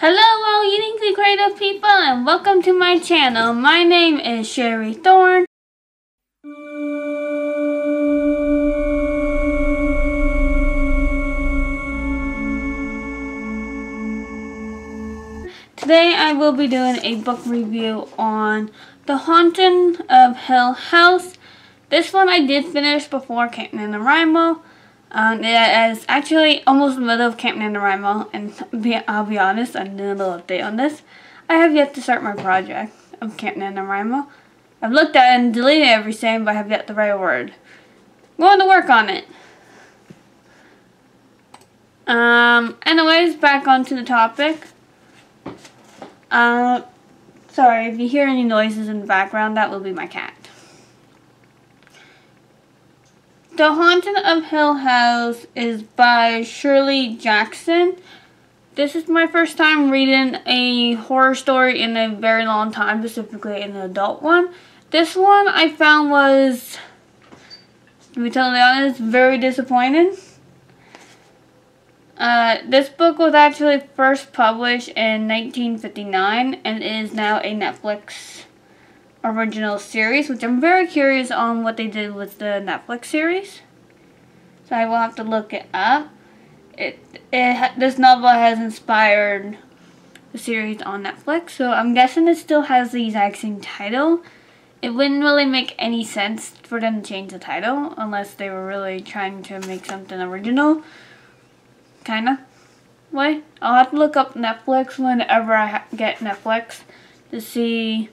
Hello all uniquely creative people and welcome to my channel. My name is Sherry Thorne. Today I will be doing a book review on The Haunting of Hill House. This one I did finish before Camp NaNoWriMo. It is actually almost the middle of Camp NaNoWriMo, and I'll be honest, I'm doing a little update on this. I have yet to start my project of Camp NaNoWriMo. I've looked at it and deleted everything, but I have yet to write a word. I'm going to work on it. Anyways, back onto the topic. Sorry, if you hear any noises in the background, that will be my cat. The Haunting of Hill House is by Shirley Jackson. This is my first time reading a horror story in a very long time, specifically an adult one. This one I found was, to be totally honest, very disappointing. This book was actually first published in 1959 and is now a Netflix original series, which I'm very curious on what they did with the Netflix series. So I will have to look it up. This novel has inspired the series on Netflix, so I'm guessing it still has the exact same title. It wouldn't really make any sense for them to change the title unless they were really trying to make something original. Kinda way. I'll have to look up Netflix whenever I get Netflix to see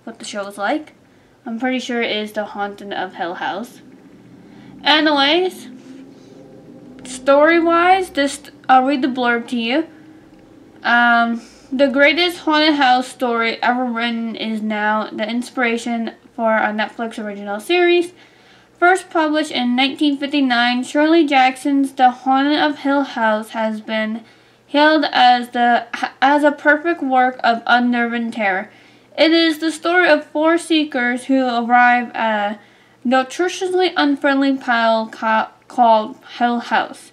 what the show is like. I'm pretty sure it is The Haunting of Hill House. Anyways, story-wise, I'll read the blurb to you. The greatest haunted house story ever written is now the inspiration for a Netflix original series. First published in 1959, Shirley Jackson's The Haunting of Hill House has been hailed as a perfect work of unnerving terror. It is the story of four seekers who arrive at a notoriously unfriendly pile called Hill House.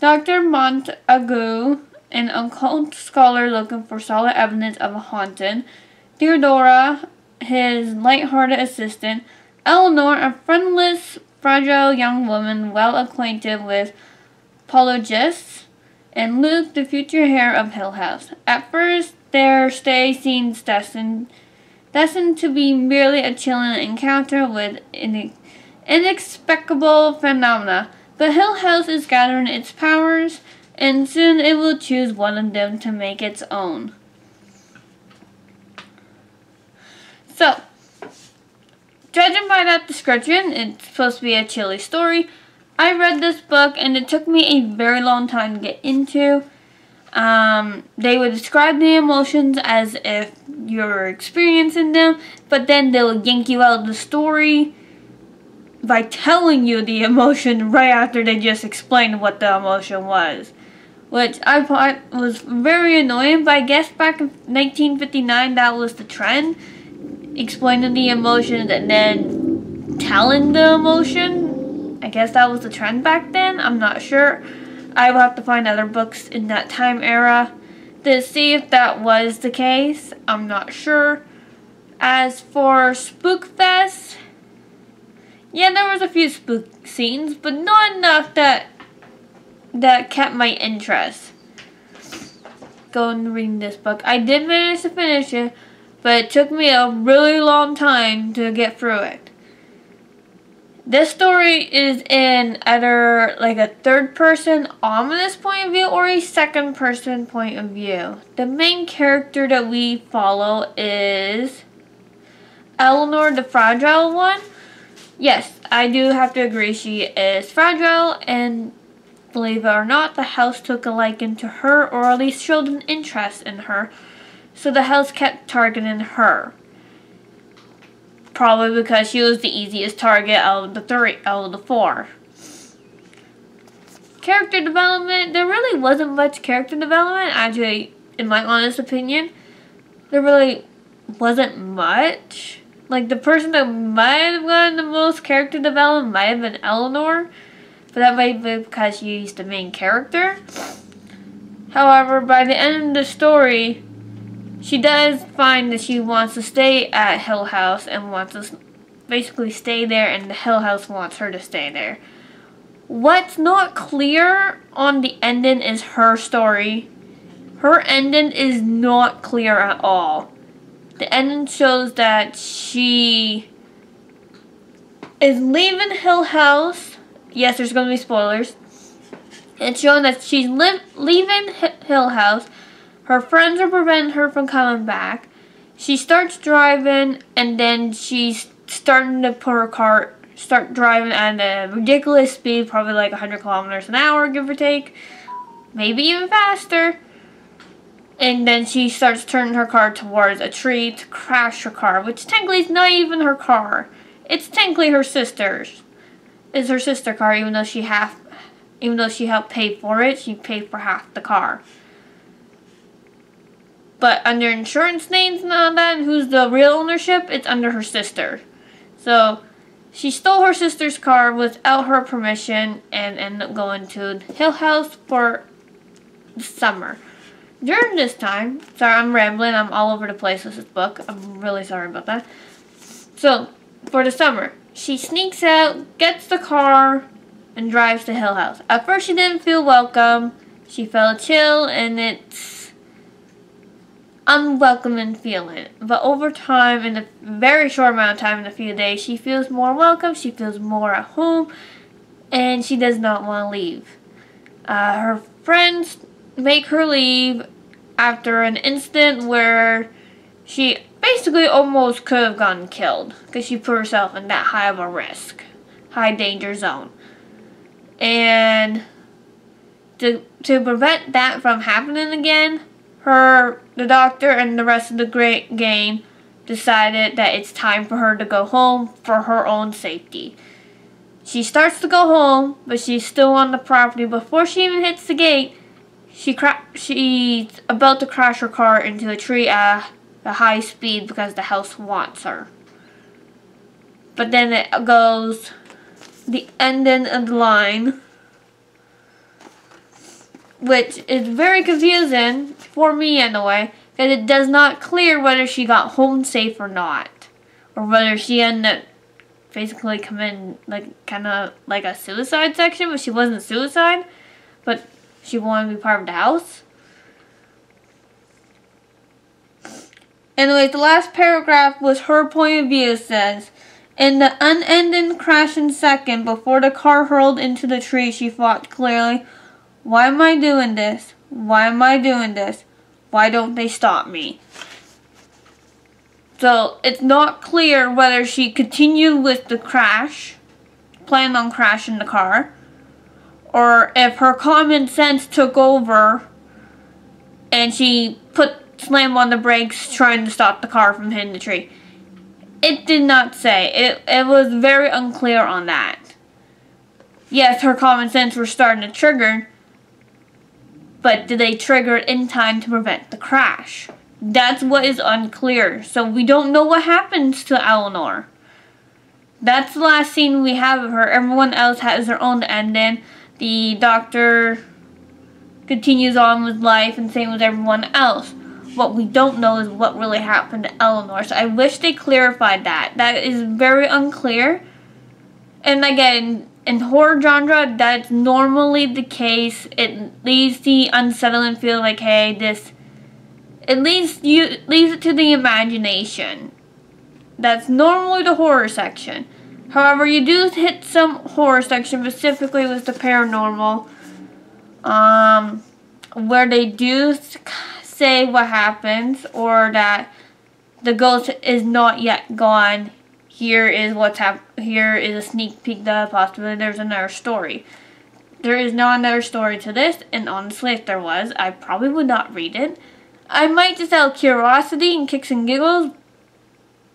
Dr. Montagu, an occult scholar looking for solid evidence of a haunting. Theodora, his light-hearted assistant. Eleanor, a friendless, fragile young woman well acquainted with poltergeists. And Luke, the future heir of Hill House. At first, their stay seems destined to be merely a chilling encounter with inexplicable phenomena. But Hill House is gathering its powers, and soon it will choose one of them to make its own. So, judging by that description, it's supposed to be a chilly story. I read this book, and it took me a very long time to get into. They would describe the emotions as if you're experiencing them, but then they would yank you out of the story by telling you the emotion right after they just explained what the emotion was. Which I thought was very annoying, but I guess back in 1959 that was the trend. Explaining the emotions and then telling the emotion. I guess that was the trend back then. I'm not sure. I will have to find other books in that time era to see if that was the case. I'm not sure. As for Spookfest, yeah, there was a few spook scenes, but not enough that kept my interest going reading this book. I did manage to finish it, but it took me a really long time to get through it. This story is in either like a third-person ominous point of view or a second-person point of view. The main character that we follow is Eleanor, the fragile one. Yes, I do have to agree she is fragile, and believe it or not, the house took a liking to her, or at least showed an interest in her, so the house kept targeting her. Probably because she was the easiest target out of the four. Character development, there really wasn't much character development, actually, in my honest opinion. There really wasn't much. Like, the person that might have gotten the most character development might have been Eleanor, but that might be because she's the main character. However, by the end of the story, she does find that she wants to stay at Hill House and wants to basically stay there, and the Hill House wants her to stay there. What's not clear on the ending is her story. Her ending is not clear at all. The ending shows that she is leaving Hill House. Yes, there's going to be spoilers. It's showing that she's leaving Hill House. Her friends are preventing her from coming back. She starts driving, and then she's starting to put her car, start driving at a ridiculous speed, probably like 100 kilometers an hour, give or take. Maybe even faster. And then she starts turning her car towards a tree to crash her car, which technically is not even her car. It's technically her sister's. It's her sister's car, even though she helped pay for it. She paid for half the car. But under insurance names and all that, and who's the real ownership, it's under her sister. So she stole her sister's car without her permission and ended up going to Hill House for the summer. During this time, sorry, I'm rambling, I'm all over the place with this book. I'm really sorry about that. So, for the summer, she sneaks out, gets the car, and drives to Hill House. At first, she didn't feel welcome. She felt chill, and it's unwelcoming feeling. But over time, in a very short amount of time, in a few days, she feels more welcome, she feels more at home, and she does not want to leave. Her friends make her leave after an incident where she basically almost could have gotten killed because she put herself in that high of a risk, high danger zone. And to prevent that from happening again, the doctor and the rest of the great gang decided that it's time for her to go home for her own safety. She starts to go home, but she's still on the property. Before she even hits the gate, she's about to crash her car into a tree at a high speed because the house wants her. But then it goes the ending of the line, which is very confusing for me anyway, because it does not clear whether she got home safe or not, or whether she ended up basically committing kind of like a suicide section, but she wasn't suicide, but she wanted to be part of the house. Anyway, the last paragraph was her point of view. It says, in the unending crashing second before the car hurled into the tree, she thought clearly, why am I doing this? Why am I doing this? Why don't they stop me? So, it's not clear whether she continued with the crash, planned on crashing the car, or if her common sense took over and she slammed on the brakes trying to stop the car from hitting the tree. It did not say. It was very unclear on that. Yes, her common sense was starting to trigger, but did they trigger it in time to prevent the crash? That's what is unclear. So we don't know what happens to Eleanor. That's the last scene we have of her. Everyone else has their own ending. The doctor continues on with life, and same with everyone else. What we don't know is what really happened to Eleanor. So I wish they clarified that. That is very unclear. And again, in horror genre, that's normally the case. It leaves the unsettling feel like, hey, this... It leaves it to the imagination. That's normally the horror section. However, you do hit some horror section, specifically with the paranormal, where they do say what happens, or that the ghost is not yet gone. Here is what's here is a sneak peek that possibly there's another story. There is not another story to this, and honestly, if there was, I probably would not read it. I might just out of curiosity and kicks and giggles,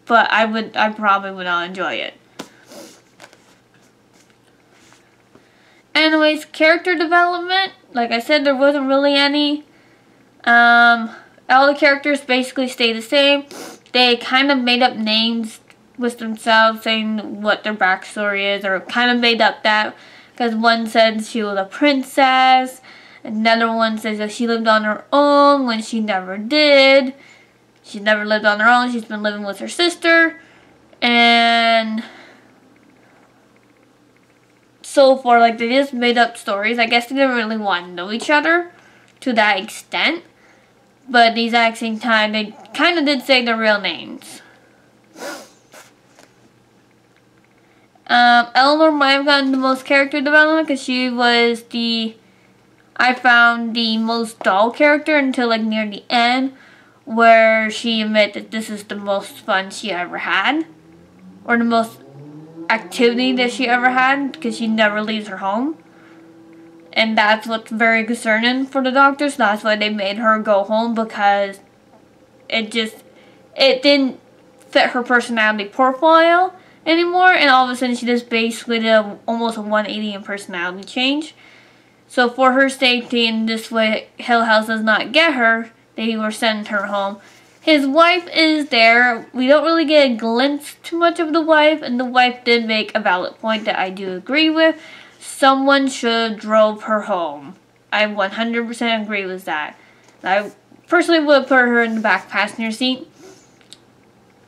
but I probably would not enjoy it. Anyways, character development, like I said, there wasn't really any. All the characters basically stay the same. They kind of made up names with themselves, saying what their backstory is, or kind of made up that, because one said she was a princess, Another one says that she lived on her own when she never did. She's never lived on her own. She's been living with her sister. And so far, like, they just made up stories. I guess they didn't really want to know each other to that extent. But at the exact same time, they kind of did say their real names. Eleanor might have gotten the most character development because she was I found the most dull character until like near the end, where she admitted that this is the most fun she ever had, or the most activity that she ever had, because she never leaves her home. And that's what's very concerning for the doctors. That's why they made her go home, because it didn't fit her personality profile anymore, and all of a sudden she just basically did almost a 180 in personality change. So for her safety, and this way Hill House does not get her, they were sending her home. His wife is there. We don't really get a glimpse too much of the wife, and the wife did make a valid point that I do agree with. Someone should drove her home. I 100% agree with that. I personally would put her in the back passenger seat,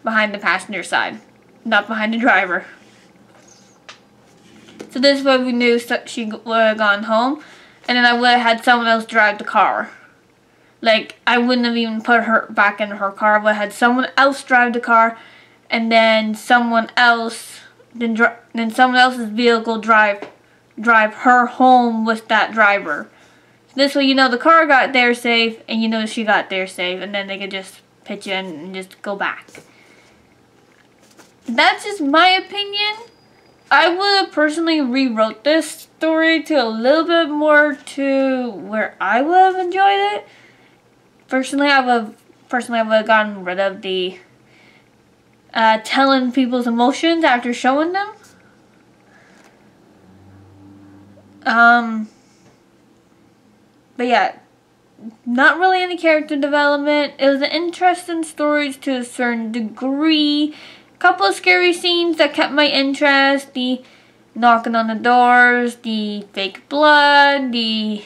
behind the passenger side, not behind the driver. So this way we knew she would have gone home, and then I would have had someone else drive the car. Like, I wouldn't have even put her back in her car. I would have had someone else drive the car, and then someone else, then someone else's vehicle drive her home with that driver. So this way you know the car got there safe, and you know she got there safe, and then they could just pitch in and just go back. That's just my opinion. I would have personally rewrote this story to a little bit more to where I would have enjoyed it. Personally, I would have gotten rid of the telling people's emotions after showing them. But yeah, not really any character development. It was an interesting story to a certain degree. Couple of scary scenes that kept my interest. The knocking on the doors, the fake blood, the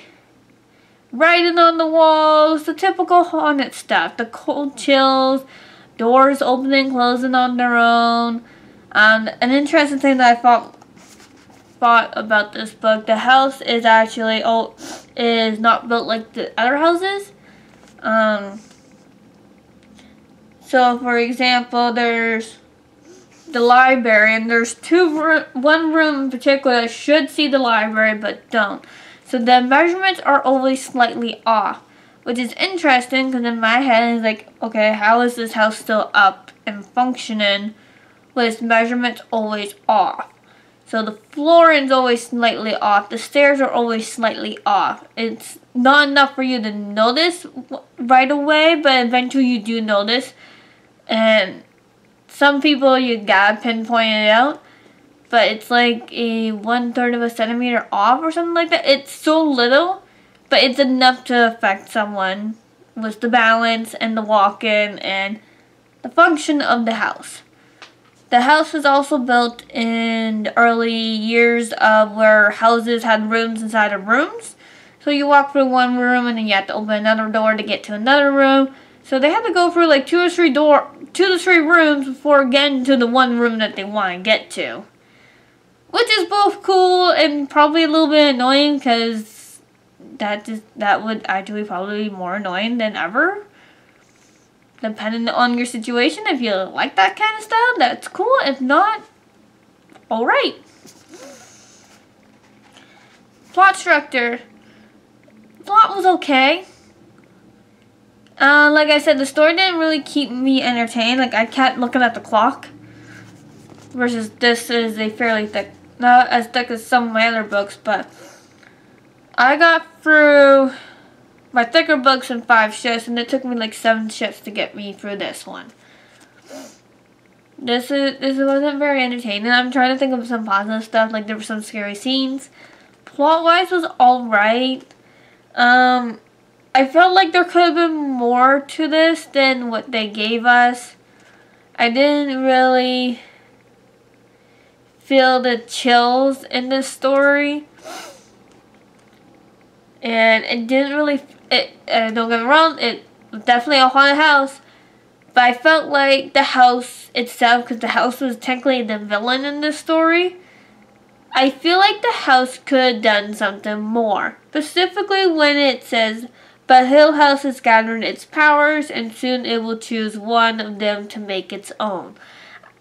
writing on the walls, the typical haunted stuff. The cold chills, doors opening, closing on their own. An interesting thing that I thought about this book, the house is actually is not built like the other houses. So for example, there's the library, and there's one room in particular that should see the library but don't. So the measurements are always slightly off, which is interesting because in my head it's like, okay, how is this house still up and functioning with its measurements always off? So the flooring's always slightly off, the stairs are always slightly off. It's not enough for you to notice right away, but eventually you do notice. And some people you gotta pinpoint it out, but it's like a 1/3 of a centimeter off or something like that. It's so little, but it's enough to affect someone with the balance and the walk-in and the function of the house. The house was also built in the early years of where houses had rooms inside of rooms. So you walk through one room and then you have to open another door to get to another room. So they had to go through like 2 to 3 rooms before getting to the one room that they want to get to. Which is both cool and probably a little bit annoying, because that would actually probably be more annoying than ever. Depending on your situation, if you like that kind of style, that's cool. If not, alright. Plot structure. Plot was okay. Like I said, the story didn't really keep me entertained. Like, I kept looking at the clock. Versus this is a fairly thick, not as thick as some of my other books, but I got through my thicker books in 5 shifts, and it took me like 7 shifts to get me through this one. This wasn't very entertaining. I'm trying to think of some positive stuff, like there were some scary scenes. Plot-wise was alright. I felt like there could have been more to this than what they gave us. I didn't really feel the chills in this story. And it didn't really, don't get me wrong, it was definitely a haunted house. But I felt like the house itself, because the house was technically the villain in this story, I feel like the house could have done something more. Specifically when it says, but Hill House has gathered its powers and soon it will choose one of them to make its own.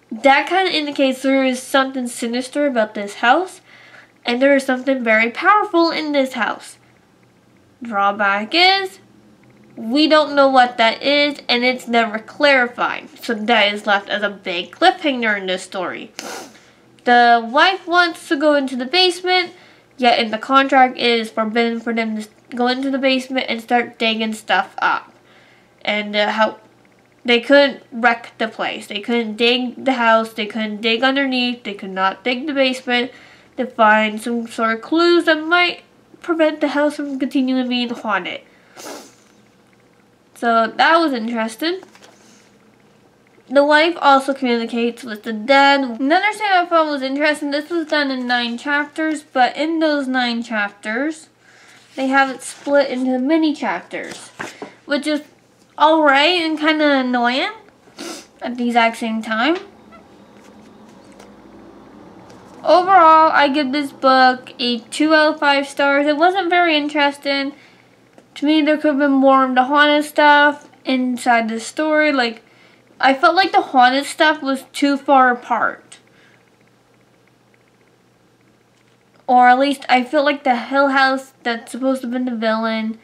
That kind of indicates there is something sinister about this house, and there is something very powerful in this house. Drawback is, we don't know what that is, and it's never clarified. So that is left as a big cliffhanger in this story. The wife wants to go into the basement, yet in the contract it is forbidden for them to go into the basement and start digging stuff up. And how they couldn't wreck the place. They couldn't dig the house. They couldn't dig underneath. They could not dig the basement to find some sort of clues that might prevent the house from continually being haunted. So that was interesting. The wife also communicates with the dead. Another thing I found was interesting, this was done in 9 chapters, but in those 9 chapters, they have it split into mini chapters, which is alright and kind of annoying at the exact same time. Overall, I give this book a 2 out of 5 stars. It wasn't very interesting. To me, there could have been more of the haunted stuff inside the story. Like, I felt like the haunted stuff was too far apart. Or at least I feel like the Hill House that's supposed to have been the villain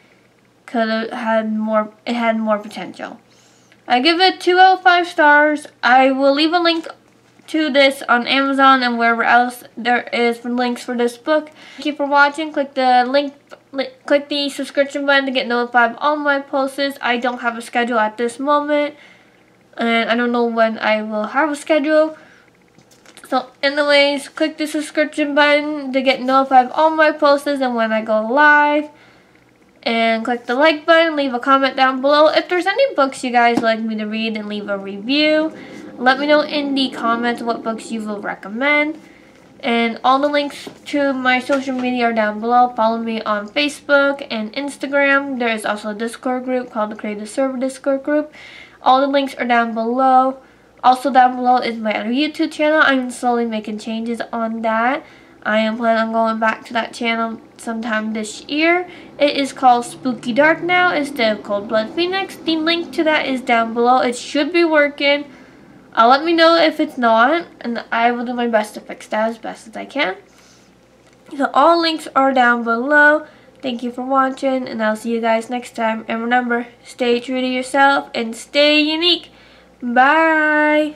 could have had more, it had more potential. I give it 2 out of 5 stars. I will leave a link to this on Amazon and wherever else there is for links for this book. Thank you for watching. Click the subscription button to get notified of all my posts. I don't have a schedule at this moment, and I don't know when I will have a schedule. So anyways, click the subscription button to get notified of all my posts and when I go live. And click the like button, leave a comment down below. If there's any books you guys like me to read, and leave a review. Let me know in the comments what books you will recommend. And all the links to my social media are down below. Follow me on Facebook and Instagram. There is also a Discord group called the Creative Server Discord group. All the links are down below. Also down below is my other YouTube channel. I'm slowly making changes on that. I am planning on going back to that channel sometime this year. It is called Spooky Dark now instead of Cold Blood Phoenix. The link to that is down below. It should be working. Let me know if it's not, and I will do my best to fix that as best as I can. So all links are down below. Thank you for watching, and I'll see you guys next time. And remember, stay true to yourself and stay unique. Bye!